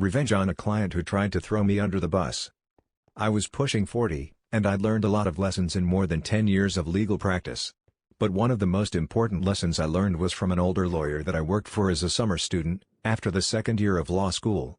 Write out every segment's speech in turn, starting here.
Revenge on a client who tried to throw me under the bus. I was pushing 40, and I'd learned a lot of lessons in more than 10 years of legal practice. But one of the most important lessons I learned was from an older lawyer that I worked for as a summer student, after the second year of law school.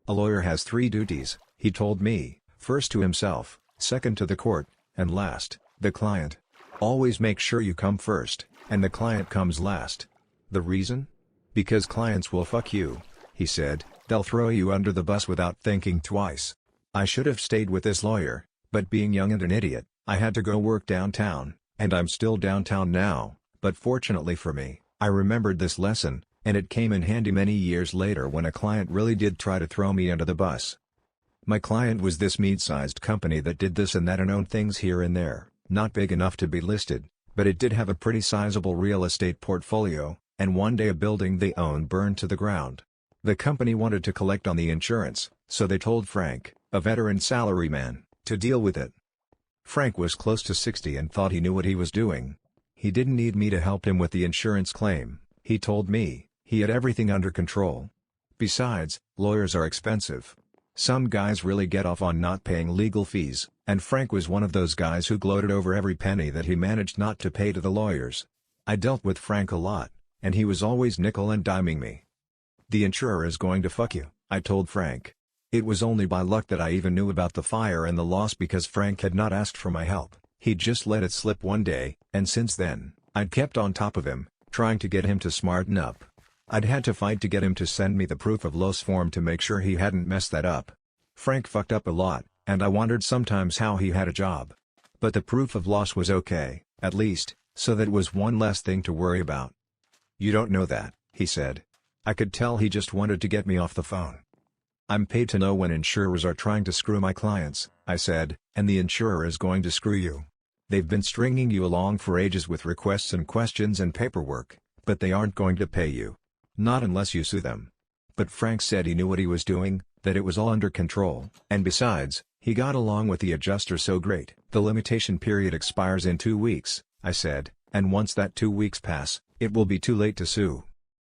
A lawyer has 3 duties, he told me: first to himself, second to the court, and last, the client. Always make sure you come first, and the client comes last. The reason? Because clients will fuck you, he said. They'll throw you under the bus without thinking twice. I should have stayed with this lawyer, but being young and an idiot, I had to go work downtown, and I'm still downtown now, but fortunately for me, I remembered this lesson, and it came in handy many years later when a client really did try to throw me under the bus. My client was this mid-sized company that did this and that and owned things here and there, not big enough to be listed, but it did have a pretty sizable real estate portfolio, and one day a building they owned burned to the ground. The company wanted to collect on the insurance, so they told Frank, a veteran salaryman, to deal with it. Frank was close to 60 and thought he knew what he was doing. He didn't need me to help him with the insurance claim, he told me. He had everything under control. Besides, lawyers are expensive. Some guys really get off on not paying legal fees, and Frank was one of those guys who gloated over every penny that he managed not to pay to the lawyers. I dealt with Frank a lot, and he was always nickel and diming me. "The insurer is going to fuck you," I told Frank. It was only by luck that I even knew about the fire and the loss because Frank had not asked for my help. He'd just let it slip one day, and since then, I'd kept on top of him, trying to get him to smarten up. I'd had to fight to get him to send me the proof of loss form to make sure he hadn't messed that up. Frank fucked up a lot, and I wondered sometimes how he had a job. But the proof of loss was okay, at least, so that was one less thing to worry about. "You don't know that," he said. I could tell he just wanted to get me off the phone. "I'm paid to know when insurers are trying to screw my clients," I said, "and the insurer is going to screw you. They've been stringing you along for ages with requests and questions and paperwork, but they aren't going to pay you. Not unless you sue them." But Frank said he knew what he was doing, that it was all under control, and besides, he got along with the adjuster so great. "The limitation period expires in 2 weeks, I said, "and once that 2 weeks pass, it will be too late to sue.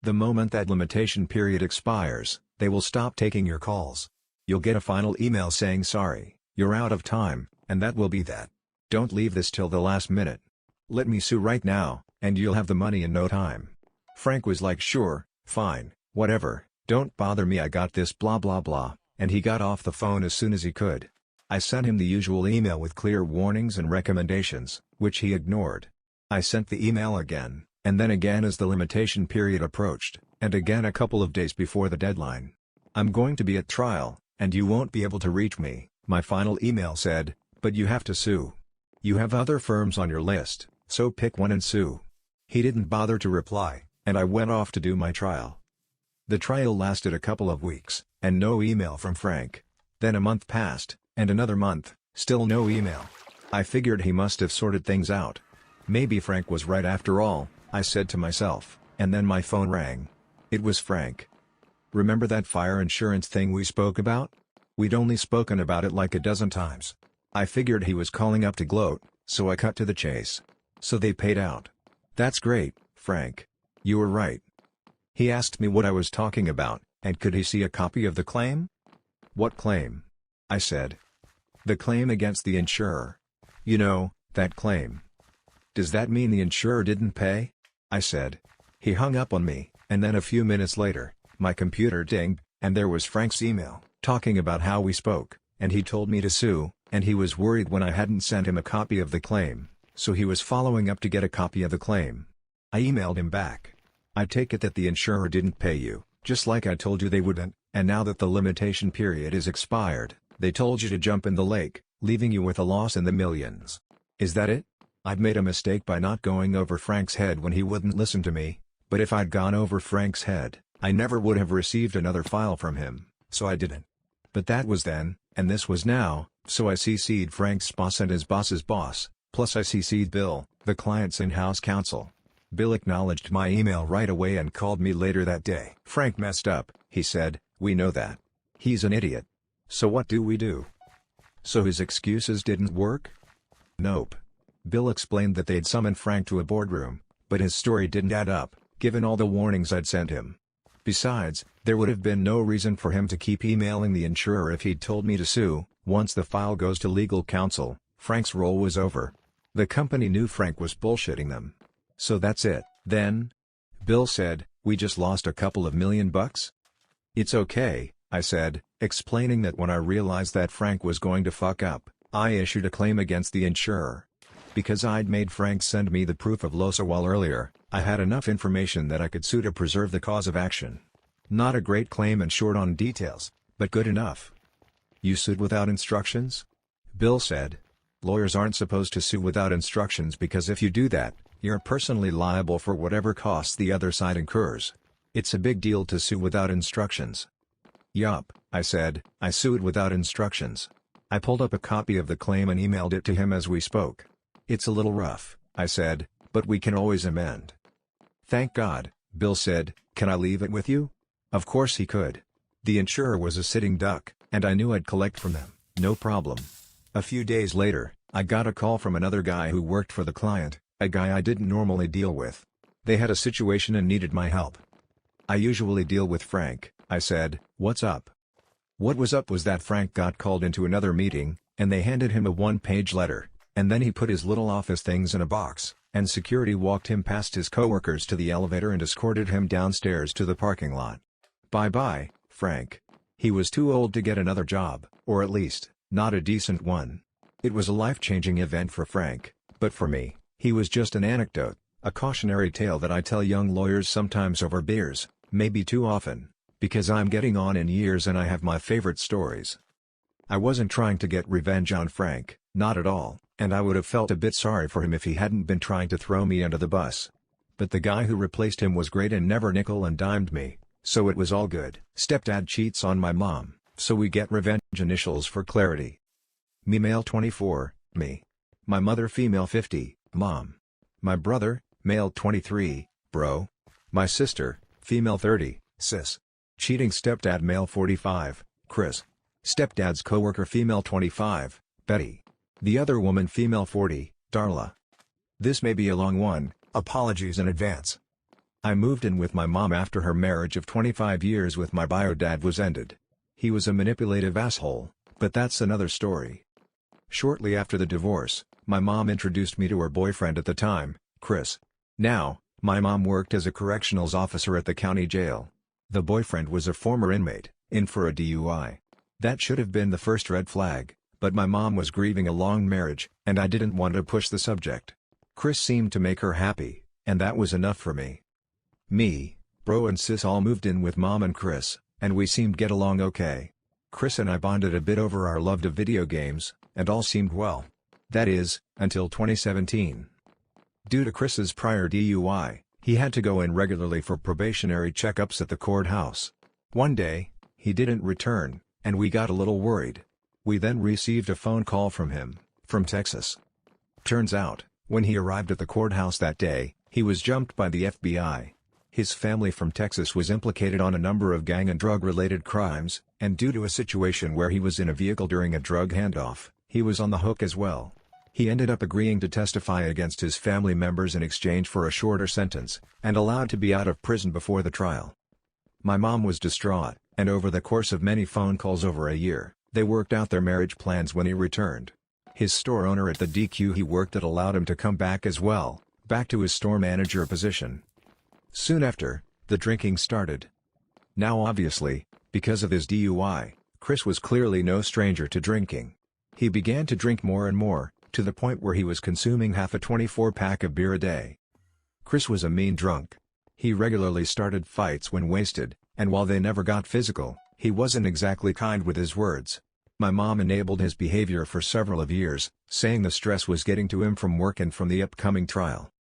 The moment that limitation period expires, they will stop taking your calls. You'll get a final email saying sorry, you're out of time, and that will be that. Don't leave this till the last minute. Let me sue right now, and you'll have the money in no time." Frank was like, "Sure, fine, whatever, don't bother me, I got this blah blah blah," and he got off the phone as soon as he could. I sent him the usual email with clear warnings and recommendations, which he ignored. I sent the email again, and then again as the limitation period approached, and again a couple of days before the deadline. "I'm going to be at trial, and you won't be able to reach me," my final email said, "but you have to sue. You have other firms on your list, so pick one and sue." He didn't bother to reply, and I went off to do my trial. The trial lasted a couple of weeks, and no email from Frank. Then a month passed, and another month, still no email. I figured he must have sorted things out. Maybe Frank was right after all, I said to myself, and then my phone rang. It was Frank. "Remember that fire insurance thing we spoke about?" We'd only spoken about it like a dozen times. I figured he was calling up to gloat, so I cut to the chase. "So they paid out." "That's great, Frank. You were right." He asked me what I was talking about, and could he see a copy of the claim? "What claim?" I said. "The claim against the insurer. You know, that claim." "Does that mean the insurer didn't pay?" I said. He hung up on me, and then a few minutes later, my computer dinged, and there was Frank's email, talking about how we spoke, and he told me to sue, and he was worried when I hadn't sent him a copy of the claim, so he was following up to get a copy of the claim. I emailed him back. "I take it that the insurer didn't pay you, just like I told you they wouldn't, and now that the limitation period is expired, they told you to jump in the lake, leaving you with a loss in the millions. Is that it?" I'd made a mistake by not going over Frank's head when he wouldn't listen to me, but if I'd gone over Frank's head, I never would have received another file from him, so I didn't. But that was then, and this was now, so I CC'd Frank's boss and his boss's boss, plus I CC'd Bill, the client's in-house counsel. Bill acknowledged my email right away and called me later that day. "Frank messed up," he said, "we know that. He's an idiot. So what do we do?" So his excuses didn't work? Nope. Bill explained that they'd summoned Frank to a boardroom, but his story didn't add up, given all the warnings I'd sent him. Besides, There would have been no reason for him to keep emailing the insurer if he'd told me to sue. Once the file goes to legal counsel, Frank's role was over. The company knew Frank was bullshitting them. So that's it, then? Bill said, "We just lost a couple of $1,000,000? It's okay," I said, explaining that when I realized that Frank was going to fuck up, I issued a claim against the insurer. Because I'd made Frank send me the proof of loss a while earlier, I had enough information that I could sue to preserve the cause of action. Not a great claim and short on details, but good enough. "You sued without instructions?" Bill said. "Lawyers aren't supposed to sue without instructions because if you do that, you're personally liable for whatever costs the other side incurs. It's a big deal to sue without instructions." "Yup," I said, "I sued without instructions." I pulled up a copy of the claim and emailed it to him as we spoke. "It's a little rough," I said, "but we can always amend." "Thank God," Bill said. "Can I leave it with you?" Of course he could. The insurer was a sitting duck, and I knew I'd collect from them, no problem. A few days later, I got a call from another guy who worked for the client, a guy I didn't normally deal with. They had a situation and needed my help. "I usually deal with Frank," I said. "What's up?" What was up was that Frank got called into another meeting, and they handed him a one-page letter, and then he put his little office things in a box, and security walked him past his coworkers to the elevator and escorted him downstairs to the parking lot. Bye-bye, Frank. He was too old to get another job, or at least, not a decent one. It was a life-changing event for Frank, but for me, he was just an anecdote, a cautionary tale that I tell young lawyers sometimes over beers, maybe too often, because I'm getting on in years and I have my favorite stories. I wasn't trying to get revenge on Frank, not at all, and I would have felt a bit sorry for him if he hadn't been trying to throw me under the bus. But the guy who replaced him was great and never nickel and dimed me, so it was all good. Stepdad cheats on my mom, so we get revenge initials for clarity. Me male 24, me. My mother female 50, mom. My brother, male 23, bro. My sister, female 30, sis. Cheating stepdad male 45, Chris. Stepdad's coworker female 25, Betty. The other woman female 40, Darla. This may be a long one, apologies in advance. I moved in with my mom after her marriage of 25 years with my bio dad was ended. He was a manipulative asshole, but that's another story. Shortly after the divorce, my mom introduced me to her boyfriend at the time, Chris. Now, my mom worked as a correctionals officer at the county jail. The boyfriend was a former inmate, in for a DUI. That should have been the first red flag, but my mom was grieving a long marriage, and I didn't want to push the subject. Chris seemed to make her happy, and that was enough for me. Me, bro and sis all moved in with mom and Chris, and we seemed to get along okay. Chris and I bonded a bit over our love of video games, and all seemed well. That is, until 2017. Due to Chris's prior DUI, he had to go in regularly for probationary checkups at the courthouse. One day, he didn't return, and we got a little worried. We then received a phone call from him, from Texas. Turns out, when he arrived at the courthouse that day, he was jumped by the FBI. His family from Texas was implicated on a number of gang and drug-related crimes, and due to a situation where he was in a vehicle during a drug handoff, he was on the hook as well. He ended up agreeing to testify against his family members in exchange for a shorter sentence, and allowed to be out of prison before the trial. My mom was distraught, and over the course of many phone calls over a year, they worked out their marriage plans when he returned. His store owner at the DQ he worked at allowed him to come back as well, back to his store manager position. Soon after, the drinking started. Now obviously, because of his DUI, Chris was clearly no stranger to drinking. He began to drink more and more, to the point where he was consuming half a 24-pack of beer a day. Chris was a mean drunk. He regularly started fights when wasted, and while they never got physical, he wasn't exactly kind with his words. My mom enabled his behavior for several of years, saying the stress was getting to him from work and from the upcoming trial.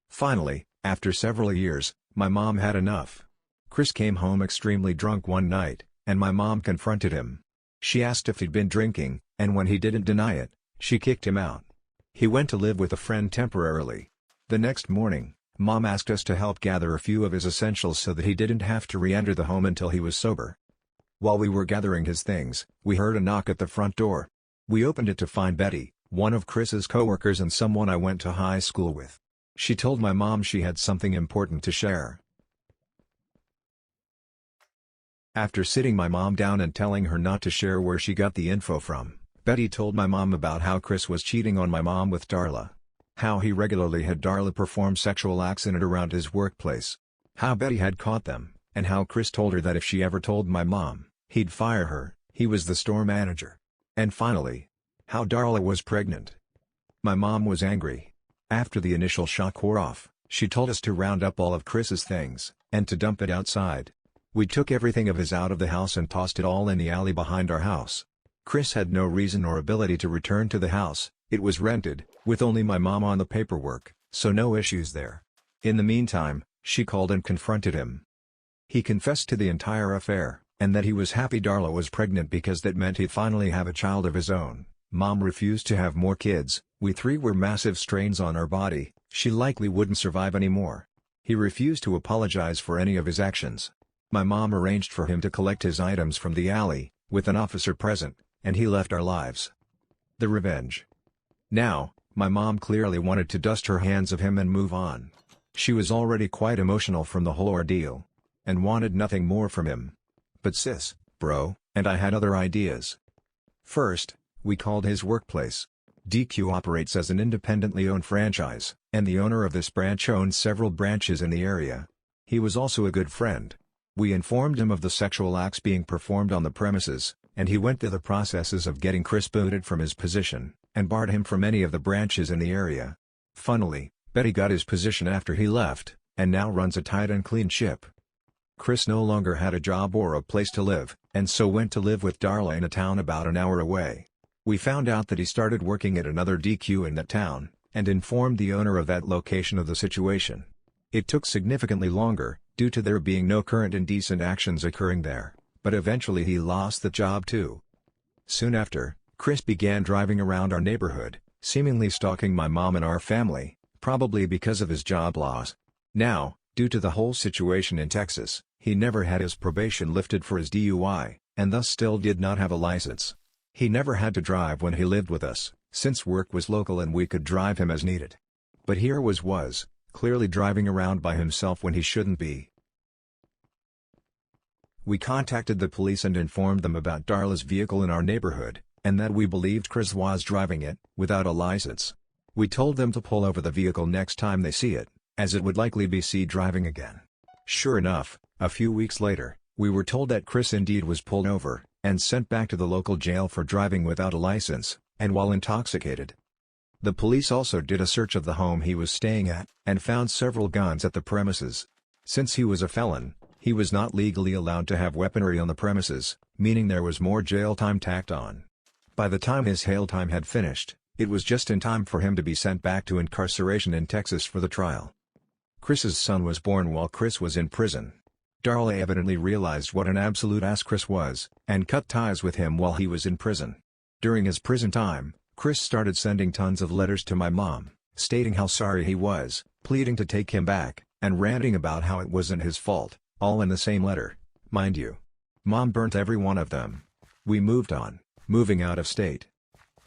Finally, after several years, my mom had enough. Chris came home extremely drunk one night, and my mom confronted him. She asked if he'd been drinking, and when he didn't deny it, she kicked him out. He went to live with a friend temporarily. The next morning, Mom asked us to help gather a few of his essentials so that he didn't have to re-enter the home until he was sober. While we were gathering his things, we heard a knock at the front door. We opened it to find Betty, one of Chris's coworkers and someone I went to high school with. She told my mom she had something important to share. After sitting my mom down and telling her not to share where she got the info from, Betty told my mom about how Chris was cheating on my mom with Darla. How he regularly had Darla perform sexual acts in and around his workplace. How Betty had caught them, and how Chris told her that if she ever told my mom, he'd fire her. He was the store manager. And finally, how Darla was pregnant. My mom was angry. After the initial shock wore off, she told us to round up all of Chris's things, and to dump it outside. We took everything of his out of the house and tossed it all in the alley behind our house. Chris had no reason or ability to return to the house. It was rented, with only my mom on the paperwork, so no issues there. In the meantime, she called and confronted him. He confessed to the entire affair, and that he was happy Darla was pregnant because that meant he'd finally have a child of his own. Mom refused to have more kids. We three were massive strains on our body. She likely wouldn't survive anymore. He refused to apologize for any of his actions. My mom arranged for him to collect his items from the alley, with an officer present, and he left our lives. The revenge. Now, my mom clearly wanted to dust her hands of him and move on. She was already quite emotional from the whole ordeal, and wanted nothing more from him. But sis, bro, and I had other ideas. First, we called his workplace. DQ operates as an independently owned franchise, and the owner of this branch owns several branches in the area. He was also a good friend. We informed him of the sexual acts being performed on the premises, and he went through the processes of getting Chris booted from his position, and barred him from any of the branches in the area. Funnily, Betty got his position after he left, and now runs a tight and clean ship. Chris no longer had a job or a place to live, and so went to live with Darla in a town about an hour away. We found out that he started working at another DQ in that town, and informed the owner of that location of the situation. It took significantly longer, due to there being no current indecent actions occurring there, but eventually he lost the job too. Soon after, Chris began driving around our neighborhood, seemingly stalking my mom and our family, probably because of his job loss. Now, due to the whole situation in Texas, he never had his probation lifted for his DUI, and thus still did not have a license. He never had to drive when he lived with us, since work was local and we could drive him as needed. But here was clearly driving around by himself when he shouldn't be. We contacted the police and informed them about Darla's vehicle in our neighborhood, and that we believed Chris was driving it, without a license. We told them to pull over the vehicle next time they see it, as it would likely be seen driving again. Sure enough, a few weeks later, we were told that Chris indeed was pulled over, and sent back to the local jail for driving without a license, and while intoxicated. The police also did a search of the home he was staying at, and found several guns at the premises. Since he was a felon, he was not legally allowed to have weaponry on the premises, meaning there was more jail time tacked on. By the time his jail time had finished, it was just in time for him to be sent back to incarceration in Texas for the trial. Chris's son was born while Chris was in prison. Darla evidently realized what an absolute ass Chris was, and cut ties with him while he was in prison. During his prison time, Chris started sending tons of letters to my mom, stating how sorry he was, pleading to take him back, and ranting about how it wasn't his fault, all in the same letter, mind you. Mom burnt every one of them. We moved on, moving out of state.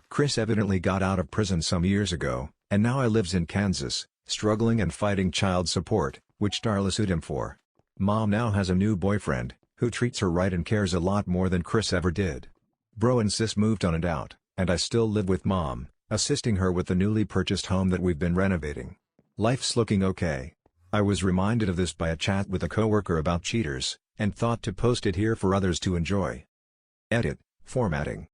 Chris evidently got out of prison some years ago, and now lives in Kansas, struggling and fighting child support, which Darla sued him for. Mom now has a new boyfriend, who treats her right and cares a lot more than Chris ever did. Bro and sis moved on and out, and I still live with Mom, assisting her with the newly purchased home that we've been renovating. Life's looking okay. I was reminded of this by a chat with a coworker about cheaters, and thought to post it here for others to enjoy. Edit, formatting.